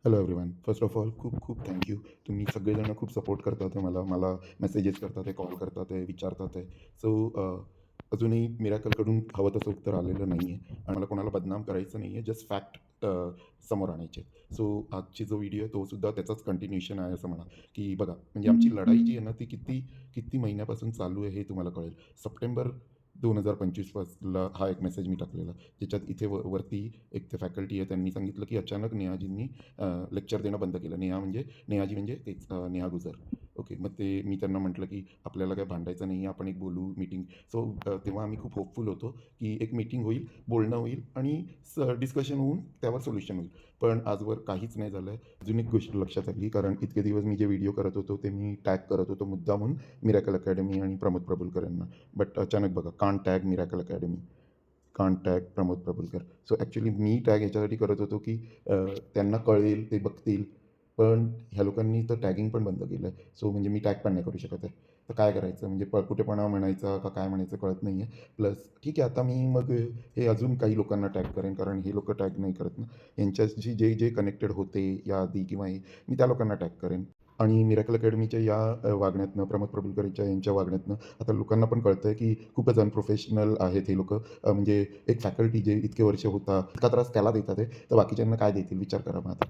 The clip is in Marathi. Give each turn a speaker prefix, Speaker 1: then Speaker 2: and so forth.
Speaker 1: Hello everyone. First of all खूप खूप थँक्यू. तुम्ही सगळेजण खूप सपोर्ट करतात आहे मला मेसेजेस करतात आहे, कॉल करतात आहे, विचारतात आहे. सो अजूनही मिराकलकडून हवं तसं उत्तर आलेलं नाही आहे आणि मला कोणाला बदनाम करायचं नाही आहे. जस्ट फॅक्ट समोर आणायचे. सो आजची जो व्हिडिओ आहे तोसुद्धा त्याचाच कंटिन्यूएशन आहे असं म्हणा, की बघा म्हणजे आमची लढाई जी आहे ना ती किती किती महिन्यापासून चालू आहे हे तुम्हाला कळेल. सप्टेंबर 2025 पासला हा एक मेसेज मी टाकलेला. ज्याच्यात इथे वरती एक ते फॅकल्टी आहे, त्यांनी सांगितलं की अचानक नेहाजींनी लेक्चर देणं बंद केलं. नेहाजी म्हणजे तेच नेहा गुजर. ओके. मग ते मी त्यांना म्हटलं की आपल्याला काही भांडायचं नाही आहे, आपण एक बोलू मीटिंग. सो तेव्हा आम्ही खूप होपफुल होतो की एक मीटिंग होईल, बोलणं होईल आणि डिस्कशन होऊन त्यावर सोल्युशन होईल. पण आजवर काहीच नाही झालं आहे. अजून एक गोष्ट लक्षात आली, कारण इतके दिवस मी जे व्हिडिओ करत होतो ते मी टॅग करत होतो मुद्दामहून मिरॅकल अकॅडमी आणि प्रमोद प्रभुलकर यांना. बट अचानक बघा, contact miracle academy, contact Pramod Prabhulkar. So actually मी टॅग याच्यासाठी करत होतो की त्यांना कळेल, ते बघतील. पण ह्या लोकांनी तर टॅगिंग पण बंद केलं आहे. सो म्हणजे मी टॅग पण नाही करू शकत आहे. तर काय करायचं म्हणजे कुठेपणा म्हणायचा का काय म्हणायचं कळत नाही आहे. प्लस ठीक आहे, आता मी मग हे अजून काही लोकांना टॅग करेन, कारण हे लोकं टॅग नाही करत ना. यांच्याशी जे जे कनेक्टेड होते याआधी किंवा हे, मी त्या लोकांना टॅग करेन. आणि मिरॅकल अकॅडमीच्या या वागण्यातनं, प्रमोद प्रभुलकरच्या यांच्या वागण्यातनं आता लोकांना पण कळतं आहे की खूपच अनप्रोफेशनल आहेत हे लोकं. म्हणजे एक फॅकल्टी जे इतके वर्ष होता, इतका त्रास त्याला देतात आहे, तर बाकीच्यांना काय देतील विचार करा मग आता.